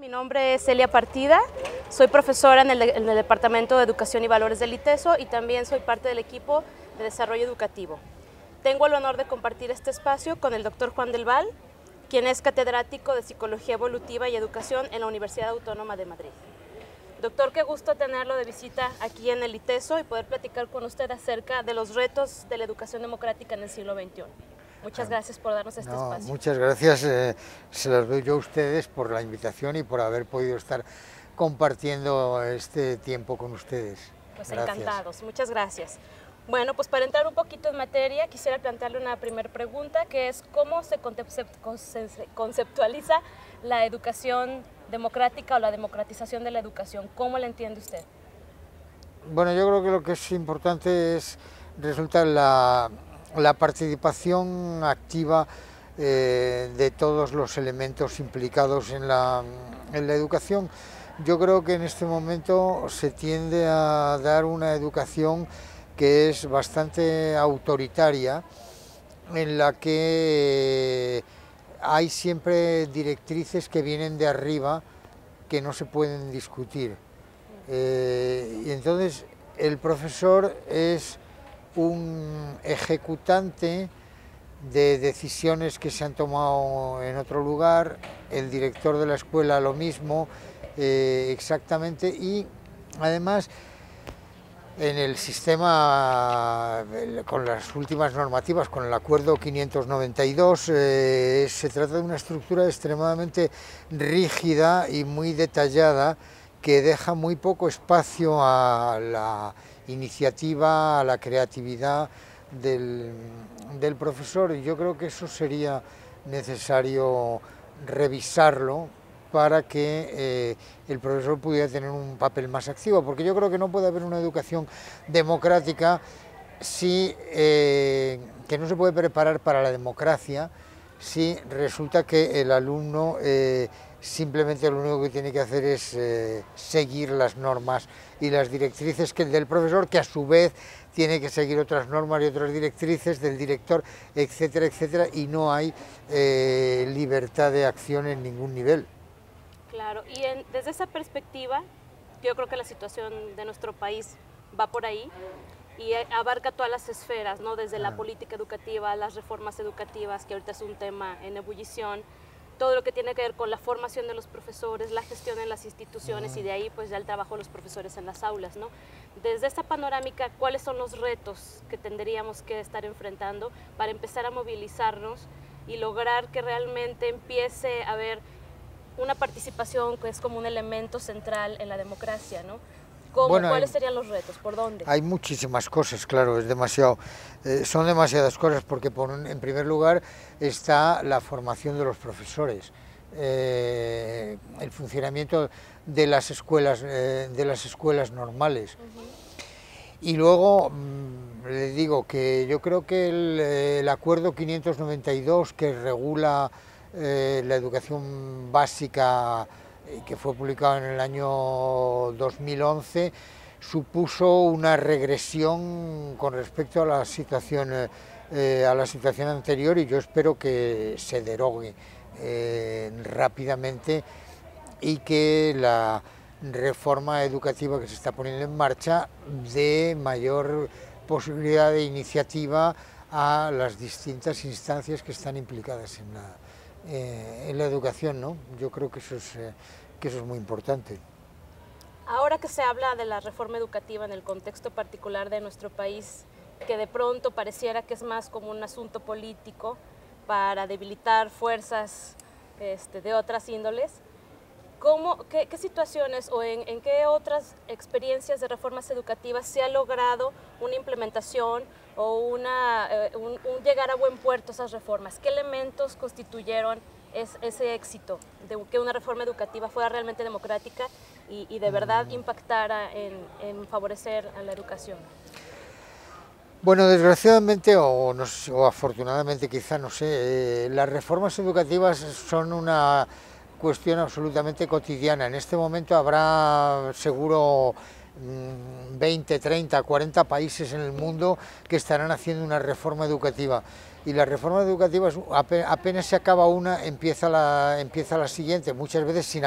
Mi nombre es Celia Partida, soy profesora en el Departamento de Educación y Valores del ITESO y también soy parte del equipo de desarrollo educativo. Tengo el honor de compartir este espacio con el doctor Juan del Val, quien es catedrático de Psicología Evolutiva y Educación en la Universidad Autónoma de Madrid. Doctor, qué gusto tenerlo de visita aquí en el ITESO y poder platicar con usted acerca de los retos de la educación democrática en el siglo XXI. Muchas gracias por darnos este espacio. Muchas gracias, se las doy yo a ustedes por la invitación y por haber podido estar compartiendo este tiempo con ustedes. Pues gracias. Encantados, muchas gracias. Bueno, pues para entrar un poquito en materia, quisiera plantearle una primera pregunta, que es ¿cómo se conceptualiza la educación democrática o la democratización de la educación? ¿Cómo la entiende usted? Bueno, yo creo que lo que es importante resulta la participación activa de todos los elementos implicados en la educación. Yo creo que en este momento se tiende a dar una educación que es bastante autoritaria, en la que hay siempre directrices que vienen de arriba que no se pueden discutir. Y entonces el profesor es un ejecutante de decisiones que se han tomado en otro lugar, el director de la escuela lo mismo, exactamente, y además en el sistema, con las últimas normativas, con el acuerdo 592, se trata de una estructura extremadamente rígida y muy detallada que deja muy poco espacio a la iniciativa, a la creatividad del profesor, y yo creo que eso sería necesario revisarlo para que el profesor pudiera tener un papel más activo, porque yo creo que no puede haber una educación democrática que no se puede preparar para la democracia si resulta que el alumno simplemente lo único que tiene que hacer es seguir las normas y las directrices del profesor, que a su vez tiene que seguir otras normas y otras directrices del director, etcétera, etcétera, y no hay libertad de acción en ningún nivel. Claro, y desde esa perspectiva, yo creo que la situación de nuestro país va por ahí y abarca todas las esferas, ¿no? Desde la política educativa, las reformas educativas, que ahorita es un tema en ebullición, todo lo que tiene que ver con la formación de los profesores, la gestión en las instituciones y de ahí pues ya el trabajo de los profesores en las aulas, ¿no? Desde esta panorámica, ¿cuáles son los retos que tendríamos que estar enfrentando para empezar a movilizarnos y lograr que realmente empiece a haber una participación que es como un elemento central en la democracia, ¿no? ¿Cuáles serían los retos? ¿Por dónde? Hay muchísimas cosas, claro, son demasiadas cosas, porque en primer lugar está la formación de los profesores, el funcionamiento de las escuelas normales. Y luego le digo que yo creo que el acuerdo 592 que regula la educación básica, que fue publicado en el año 2011, supuso una regresión con respecto a la situación anterior, y yo espero que se derogue rápidamente y que la reforma educativa que se está poniendo en marcha dé mayor posibilidad de iniciativa a las distintas instancias que están implicadas en la educación, ¿no? Yo creo que eso es muy importante. Ahora que se habla de la reforma educativa en el contexto particular de nuestro país, que de pronto pareciera que es más como un asunto político para debilitar fuerzas de otras índoles, ¿qué situaciones o en qué otras experiencias de reformas educativas se ha logrado una implementación o un llegar a buen puerto esas reformas? ¿Qué elementos constituyeron ese éxito de que una reforma educativa fuera realmente democrática y de verdad impactara en favorecer a la educación? Bueno, desgraciadamente o afortunadamente, quizá, no sé, las reformas educativas son una cuestión absolutamente cotidiana. En este momento habrá seguro 20, 30, 40 países en el mundo que estarán haciendo una reforma educativa. y las reformas educativas apenas se acaba una, empieza la siguiente, muchas veces sin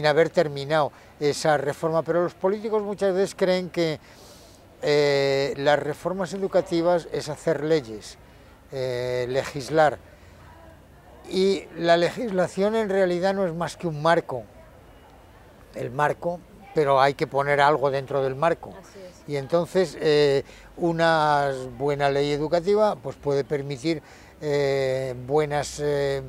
haber terminado esa reforma, pero los políticos muchas veces creen que las reformas educativas es hacer leyes, legislar, y la legislación en realidad no es más que un marco, el marco, pero hay que poner algo dentro del marco. Y entonces una buena ley educativa pues puede permitir buenas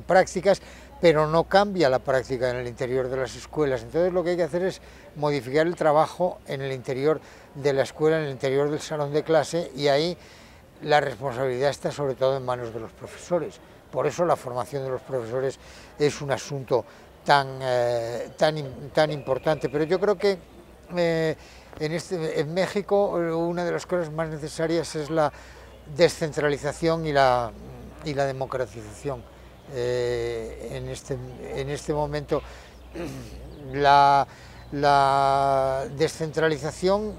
prácticas, pero no cambia la práctica en el interior de las escuelas. Entonces lo que hay que hacer es modificar el trabajo en el interior de la escuela, en el interior del salón de clase, y ahí la responsabilidad está sobre todo en manos de los profesores. Por eso la formación de los profesores es un asunto tan importante. Pero yo creo que en México una de las cosas más necesarias es la descentralización y la democratización. En este momento la descentralización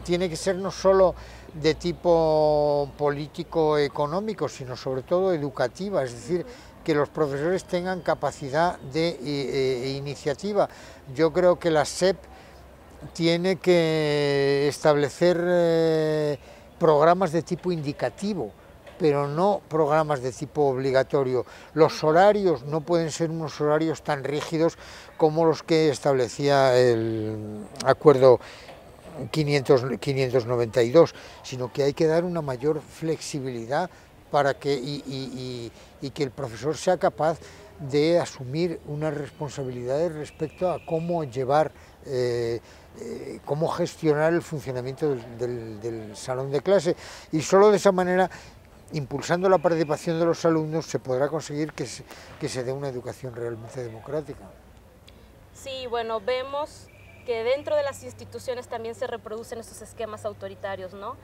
tiene que ser no solo de tipo político-económico, sino sobre todo educativa, es decir, que los profesores tengan capacidad de iniciativa. Yo creo que la SEP tiene que establecer programas de tipo indicativo, pero no programas de tipo obligatorio. Los horarios no pueden ser unos horarios tan rígidos como los que establecía el acuerdo 592, sino que hay que dar una mayor flexibilidad para que y que el profesor sea capaz de asumir unas responsabilidades respecto a cómo llevar, cómo gestionar el funcionamiento del salón de clase, y solo de esa manera, impulsando la participación de los alumnos, se podrá conseguir que se dé una educación realmente democrática. Sí, bueno, vemos que dentro de las instituciones también se reproducen estos esquemas autoritarios, ¿no?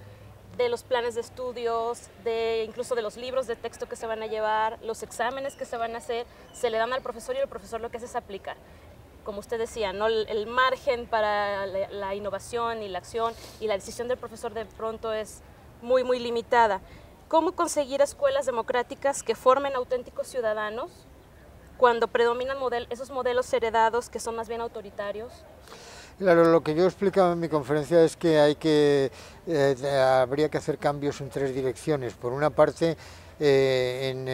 De los planes de estudios, incluso de los libros de texto que se van a llevar, los exámenes que se van a hacer, se le dan al profesor y el profesor lo que hace es aplicar. Como usted decía, ¿no? El margen para la innovación y la acción y la decisión del profesor de pronto es muy, muy limitada. ¿Cómo conseguir escuelas democráticas que formen auténticos ciudadanos cuando predominan esos modelos heredados que son más bien autoritarios? Claro, lo que yo explicaba en mi conferencia es que habría que hacer cambios en tres direcciones. Por una parte, en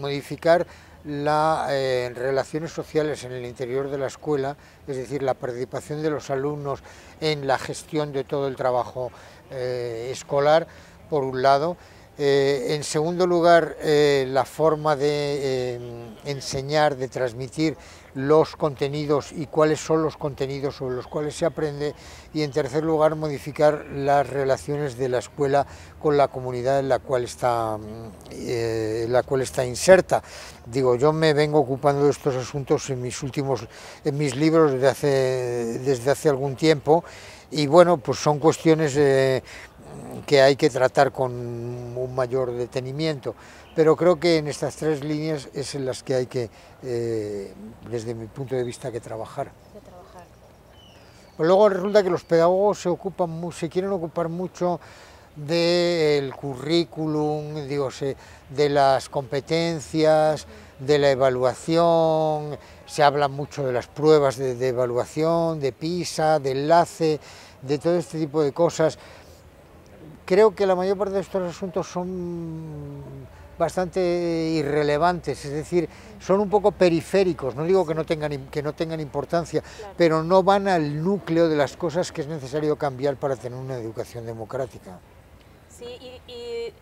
modificar las relaciones sociales en el interior de la escuela, es decir, la participación de los alumnos en la gestión de todo el trabajo escolar, por un lado. En segundo lugar, la forma de enseñar, de transmitir los contenidos y cuáles son los contenidos sobre los cuales se aprende, y en tercer lugar, modificar las relaciones de la escuela con la comunidad en la cual está inserta. Digo, yo me vengo ocupando de estos asuntos en mis libros desde hace algún tiempo, y bueno, pues son cuestiones que hay que tratar con un mayor detenimiento, pero creo que en estas tres líneas es en las que hay que, desde mi punto de vista, que trabajar. Pues luego resulta que los pedagogos se quieren ocupar mucho del currículum, de las competencias, de la evaluación, se habla mucho de las pruebas de evaluación, de PISA, de enlace, de todo este tipo de cosas. Creo que la mayor parte de estos asuntos son bastante irrelevantes, es decir, son un poco periféricos, no digo que no tengan importancia, claro, pero no van al núcleo de las cosas que es necesario cambiar para tener una educación democrática. Sí, y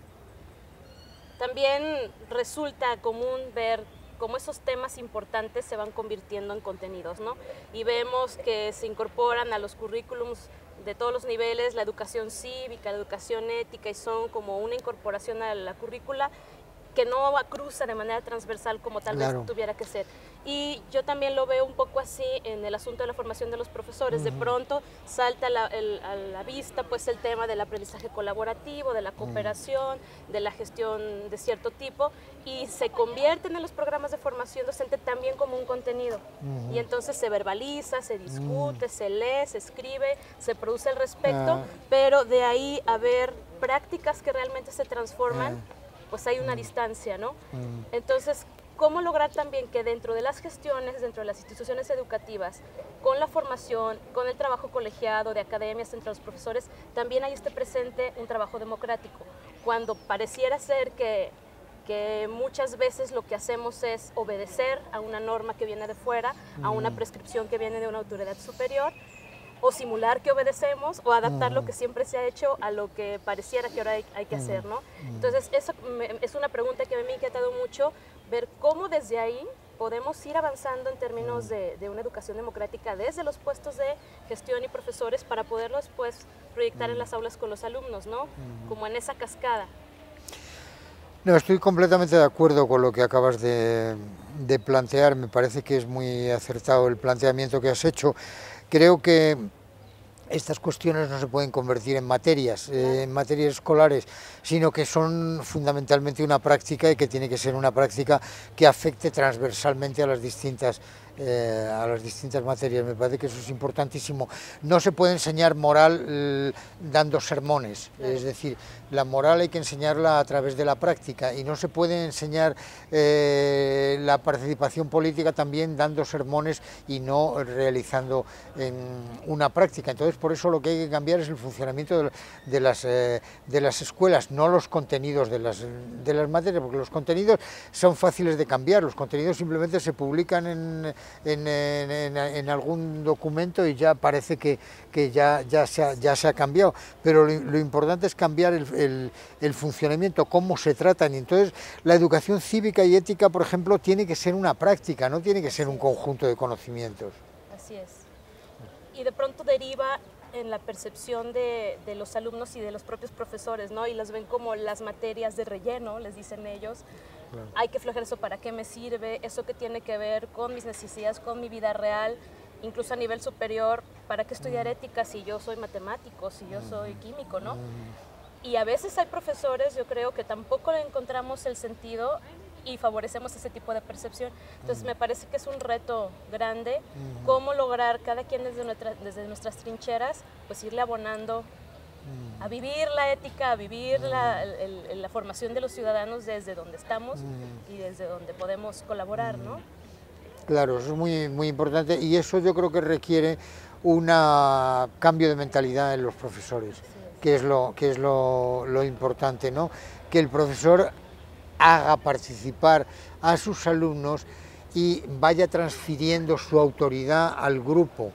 también resulta común ver cómo esos temas importantes se van convirtiendo en contenidos, ¿no? Y vemos que se incorporan a los currículums de todos los niveles, la educación cívica, la educación ética, y son como una incorporación a la currícula que no cruza de manera transversal como tal vez tuviera que ser. Y yo también lo veo un poco así en el asunto de la formación de los profesores. De pronto salta a la vista pues el tema del aprendizaje colaborativo, de la cooperación, de la gestión de cierto tipo, y se convierten en los programas de formación docente también como un contenido. Y entonces se verbaliza, se discute, se lee, se escribe, se produce el respecto, pero de ahí a ver prácticas que realmente se transforman, pues hay una distancia, ¿no? Entonces, ¿cómo lograr también que dentro de las gestiones, dentro de las instituciones educativas, con la formación, con el trabajo colegiado de academias entre los profesores, también ahí esté presente un trabajo democrático? Cuando pareciera ser que muchas veces lo que hacemos es obedecer a una norma que viene de fuera, a una prescripción que viene de una autoridad superior, o simular que obedecemos, o adaptar lo que siempre se ha hecho a lo que pareciera que ahora hay que hacer, ¿no? Entonces, eso es una pregunta que a mí me ha inquietado mucho, ver cómo desde ahí podemos ir avanzando en términos de una educación democrática desde los puestos de gestión y profesores para poderlos, pues, proyectar en las aulas con los alumnos, ¿no? Como en esa cascada. No, estoy completamente de acuerdo con lo que acabas de plantear, me parece que es muy acertado el planteamiento que has hecho. Creo que estas cuestiones no se pueden convertir en materias escolares, sino que son fundamentalmente una práctica y que tiene que ser una práctica que afecte transversalmente a las distintas materias. Me parece que eso es importantísimo. No se puede enseñar moral dando sermones, es decir, la moral hay que enseñarla a través de la práctica y no se puede enseñar la participación política también dando sermones y no realizando una práctica. Entonces, por eso lo que hay que cambiar es el funcionamiento de las escuelas, no los contenidos de las materias, porque los contenidos son fáciles de cambiar, los contenidos simplemente se publican en algún documento y ya parece que ya se ha cambiado, pero lo importante es cambiar el funcionamiento, cómo se tratan, y entonces la educación cívica y ética, por ejemplo, tiene que ser una práctica, no tiene que ser un conjunto de conocimientos. Así es. Y de pronto deriva en la percepción de los alumnos y de los propios profesores, ¿no? Y las ven como las materias de relleno, les dicen ellos. Claro. Hay que flojear eso, ¿para qué me sirve? Eso que tiene que ver con mis necesidades, con mi vida real, incluso a nivel superior, ¿para qué estudiar ética si yo soy matemático, si yo soy químico, ¿no? Y a veces hay profesores, yo creo, que tampoco le encontramos el sentido y favorecemos ese tipo de percepción. Entonces me parece que es un reto grande cómo lograr cada quien desde nuestras trincheras, pues irle abonando a vivir la ética, a vivir la formación de los ciudadanos desde donde estamos y desde donde podemos colaborar, ¿no? Claro, eso es muy, muy importante y eso yo creo que requiere un cambio de mentalidad en los profesores, que es lo importante, ¿no? Que el profesor haga participar a sus alumnos y vaya transfiriendo su autoridad al grupo,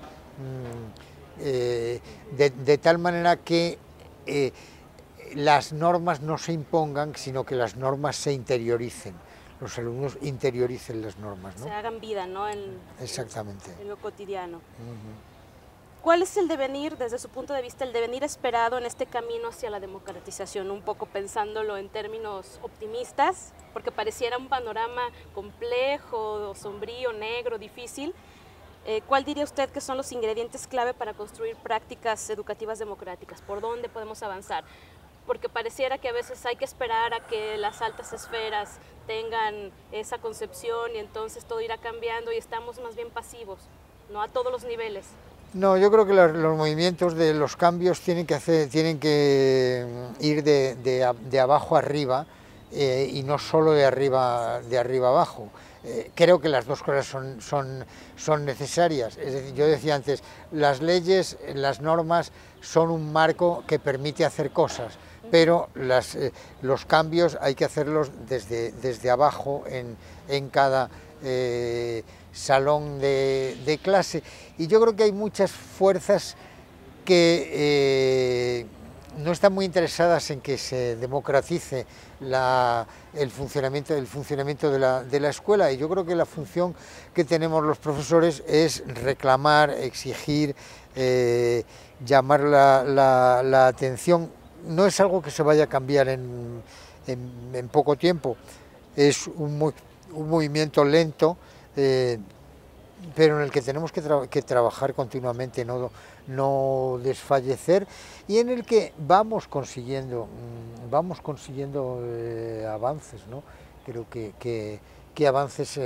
de tal manera que las normas no se impongan, sino que las normas se interioricen, los alumnos interioricen las normas, ¿no? Se hagan vida, ¿no? Exactamente. En lo cotidiano. ¿Cuál es el devenir, desde su punto de vista, el devenir esperado en este camino hacia la democratización? Un poco pensándolo en términos optimistas, porque pareciera un panorama complejo, sombrío, negro, difícil. ¿Cuál diría usted que son los ingredientes clave para construir prácticas educativas democráticas? ¿Por dónde podemos avanzar? Porque pareciera que a veces hay que esperar a que las altas esferas tengan esa concepción y entonces todo irá cambiando y estamos más bien pasivos, ¿no? A todos los niveles. No, yo creo que los movimientos de los cambios tienen que ir de abajo arriba y no solo de arriba abajo. Creo que las dos cosas son necesarias. Es decir, yo decía antes, las leyes, las normas son un marco que permite hacer cosas, pero los cambios hay que hacerlos desde abajo en cada salón de clase. Y yo creo que hay muchas fuerzas que no están muy interesadas en que se democratice el funcionamiento de la escuela, y yo creo que la función que tenemos los profesores es reclamar, exigir, llamar la atención. No es algo que se vaya a cambiar en poco tiempo, es un movimiento lento, pero en el que tenemos que trabajar continuamente, no desfallecer, y en el que vamos consiguiendo avances, ¿no? Creo que avances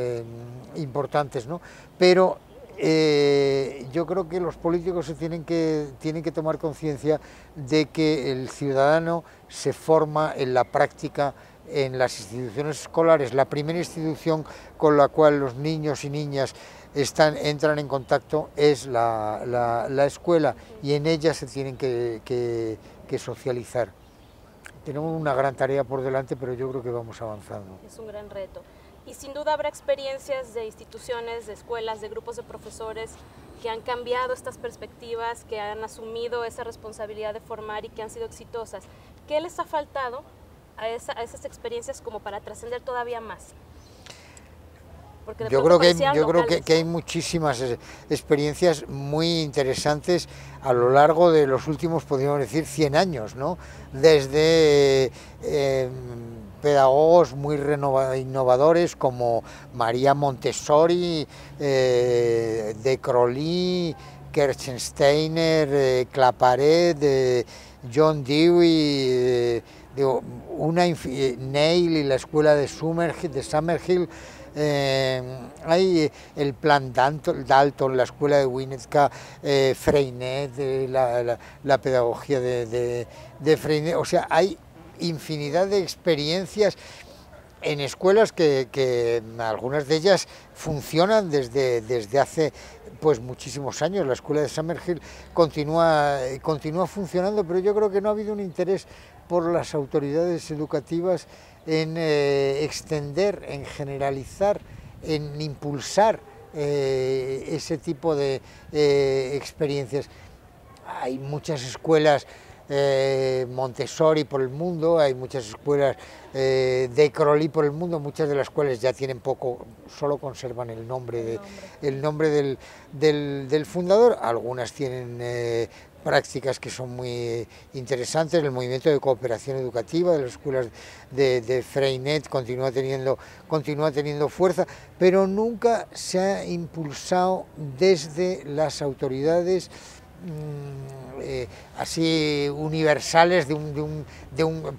importantes, ¿no? Pero yo creo que los políticos tienen que tomar conciencia de que el ciudadano se forma en la práctica en las instituciones escolares, la primera institución con la cual los niños y niñas entran en contacto es la escuela, y en ella se tienen que socializar. Tenemos una gran tarea por delante, pero yo creo que vamos avanzando. Es un gran reto. Y sin duda habrá experiencias de instituciones, de escuelas, de grupos de profesores que han cambiado estas perspectivas, que han asumido esa responsabilidad de formar y que han sido exitosas. ¿Qué les ha faltado a esas experiencias como para trascender todavía más? Yo creo que hay muchísimas experiencias muy interesantes a lo largo de los últimos, podríamos decir, 100 años, ¿no? Desde pedagogos muy innovadores como María Montessori, de Crowley, Kerstensteiner, Claparède, John Dewey, Neil y la escuela de Summerhill. Hay el plan Dalton, la escuela de Winnetka, Freinet, la pedagogía de Freinet. O sea, hay infinidad de experiencias en escuelas que algunas de ellas funcionan desde hace pues muchísimos años. La escuela de Summerhill continúa funcionando, pero yo creo que no ha habido un interés por las autoridades educativas en extender, en generalizar, en impulsar ese tipo de experiencias. Hay muchas escuelas Montessori por el mundo, hay muchas escuelas de Crowley por el mundo, muchas de las cuales ya tienen poco, solo conservan el nombre del fundador. Algunas tienen prácticas que son muy interesantes. El movimiento de cooperación educativa de las escuelas de Freinet continúa teniendo fuerza, pero nunca se ha impulsado desde las autoridades así universales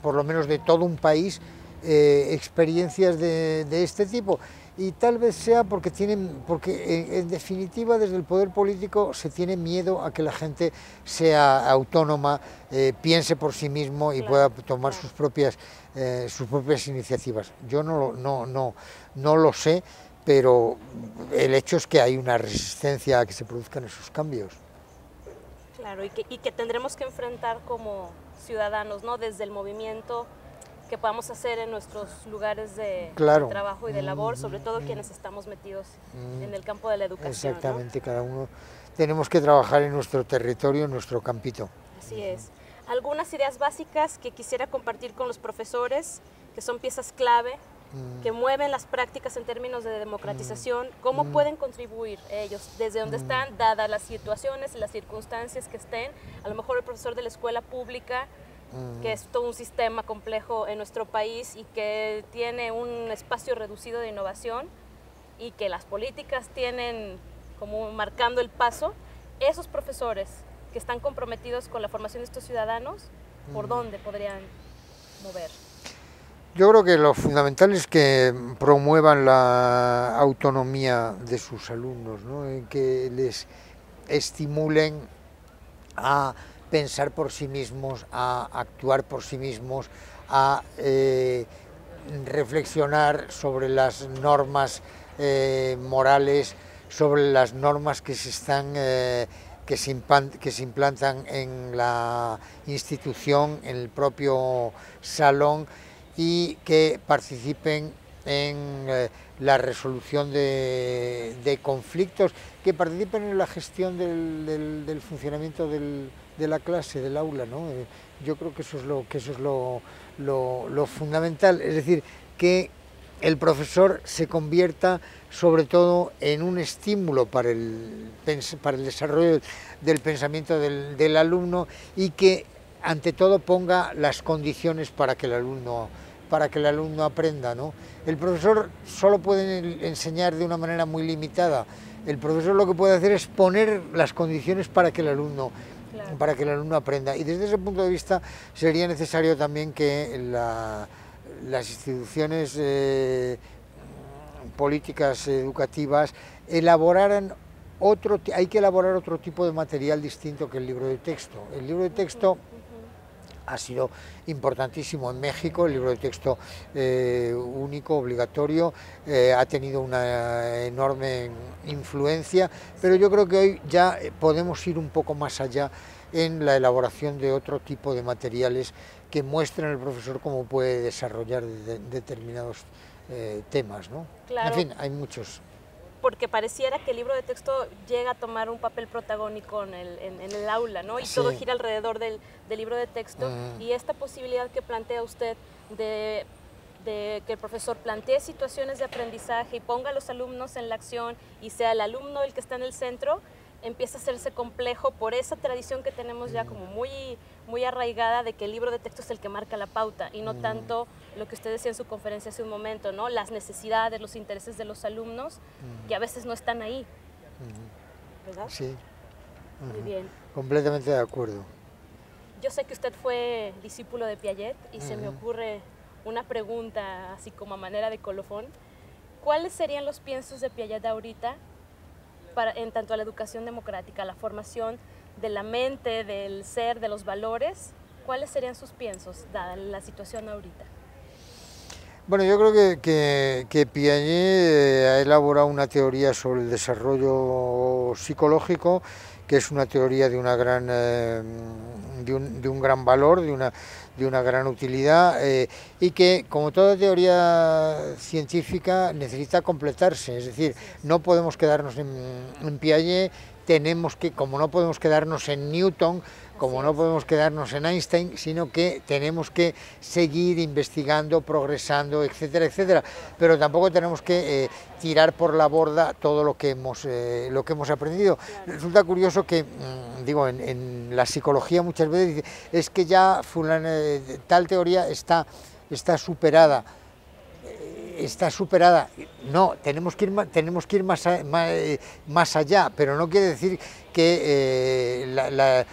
por lo menos de todo un país, experiencias de este tipo. Y tal vez sea porque en definitiva desde el poder político se tiene miedo a que la gente sea autónoma, piense por sí mismo y pueda tomar sus propias iniciativas. Yo no lo sé, pero el hecho es que hay una resistencia a que se produzcan esos cambios. Claro, y que tendremos que enfrentar como ciudadanos, ¿no? Desde el movimiento que podamos hacer en nuestros lugares de trabajo y de labor, sobre todo quienes estamos metidos en el campo de la educación. Exactamente, ¿no? Cada uno tenemos que trabajar en nuestro territorio, en nuestro campito. Así es. Algunas ideas básicas que quisiera compartir con los profesores, que son piezas clave, que mueven las prácticas en términos de democratización. ¿Cómo pueden contribuir ellos desde donde están, dadas las situaciones y las circunstancias que estén? A lo mejor el profesor de la escuela pública, que es todo un sistema complejo en nuestro país y que tiene un espacio reducido de innovación y que las políticas tienen como marcando el paso. Esos profesores que están comprometidos con la formación de estos ciudadanos, ¿por dónde podrían mover? Yo creo que lo fundamental es que promuevan la autonomía de sus alumnos, ¿no? Que les estimulen a pensar por sí mismos, a actuar por sí mismos, a reflexionar sobre las normas morales, sobre las normas que se implantan en la institución, en el propio salón, y que participen en la resolución de conflictos, que participen en la gestión del funcionamiento de la clase, del aula, ¿no? Yo creo que eso es lo fundamental, es decir, que el profesor se convierta sobre todo en un estímulo para el desarrollo del pensamiento del alumno, y que ante todo ponga las condiciones para que el alumno aprenda, ¿no? El profesor solo puede enseñar de una manera muy limitada. El profesor lo que puede hacer es poner las condiciones para que el alumno aprenda, y desde ese punto de vista sería necesario también que las instituciones políticas educativas hay que elaborar otro tipo de material distinto que el libro de texto. El libro de texto ha sido importantísimo. En México el libro de texto único, obligatorio, ha tenido una enorme influencia, pero yo creo que hoy ya podemos ir un poco más allá en la elaboración de otro tipo de materiales que muestren al profesor cómo puede desarrollar determinados temas, ¿no? Claro. En fin, hay muchos. Porque pareciera que el libro de texto llega a tomar un papel protagónico en el aula, ¿no? Y Sí. todo gira alrededor del libro de texto. Y esta posibilidad que plantea usted de que el profesor plantee situaciones de aprendizaje y ponga a los alumnos en la acción y sea el alumno el que está en el centro, empieza a hacerse complejo por esa tradición que tenemos ya como muy arraigada de que el libro de texto es el que marca la pauta y no tanto lo que usted decía en su conferencia hace un momento, ¿no? Las necesidades, los intereses de los alumnos que a veces no están ahí, ¿verdad? Sí. Muy bien. Completamente de acuerdo. Yo sé que usted fue discípulo de Piaget y se me ocurre una pregunta así como a manera de colofón. ¿Cuáles serían los piensos de Piaget ahorita en tanto a la educación democrática, la formación de la mente, del ser, de los valores? ¿Cuáles serían sus piensos, dada la situación ahorita? Bueno, yo creo que Piaget ha elaborado una teoría sobre el desarrollo psicológico, que es una teoría de una gran, de un gran valor, de una gran utilidad, y que, como toda teoría científica, necesita completarse. Es decir, no podemos quedarnos en Piaget, tenemos que, como no podemos quedarnos en Newton, como no podemos quedarnos en Einstein, sino que tenemos que seguir investigando, progresando, etcétera, etcétera. Pero tampoco tenemos que tirar por la borda todo lo que hemos aprendido. Claro. Resulta curioso que, digo, en la psicología muchas veces dice, es que ya tal teoría está superada. Está superada. No, tenemos que ir más allá, pero no quiere decir que la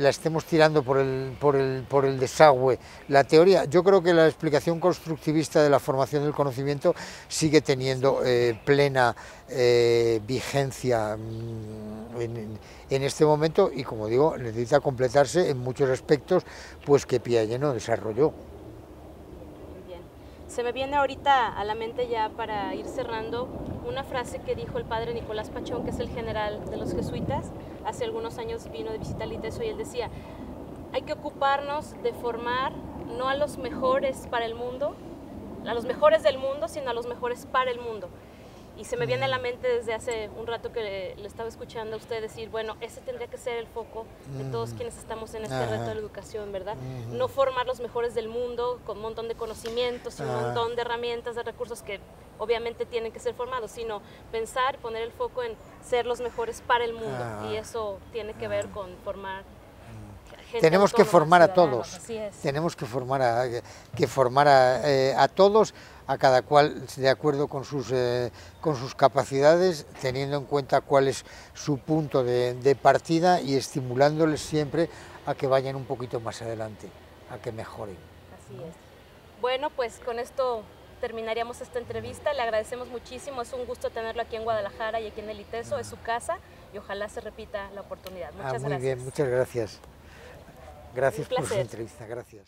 estemos tirando por el desagüe. La teoría, yo creo que la explicación constructivista de la formación del conocimiento sigue teniendo plena vigencia en este momento y, como digo, necesita completarse en muchos aspectos pues que Piaget no desarrolló. Se me viene ahorita a la mente, ya para ir cerrando, una frase que dijo el padre Nicolás Pachón, que es el general de los jesuitas. Hace algunos años vino de visita al ITESO y él decía, hay que ocuparnos de formar no a los mejores para el mundo, a los mejores del mundo, sino a los mejores para el mundo. Y se me viene a la mente desde hace un rato que le estaba escuchando a usted decir, bueno, ese tendría que ser el foco de todos quienes estamos en este reto de la educación, ¿verdad? No formar los mejores del mundo con un montón de conocimientos y un montón de herramientas, de recursos que obviamente tienen que ser formados, sino pensar, poner el foco en ser los mejores para el mundo. Y eso tiene que ver con formar gente. Tenemos que formar a todos. Así es. Tenemos que formar a todos, a cada cual de acuerdo con sus capacidades, teniendo en cuenta cuál es su punto de partida y estimulándoles siempre a que vayan un poquito más adelante, a que mejoren. Así es. Bueno, pues con esto terminaríamos esta entrevista. Le agradecemos muchísimo, es un gusto tenerlo aquí en Guadalajara y aquí en el ITESO, es su casa y ojalá se repita la oportunidad. Muchas gracias. Muy bien, muchas gracias. Gracias por su entrevista, gracias.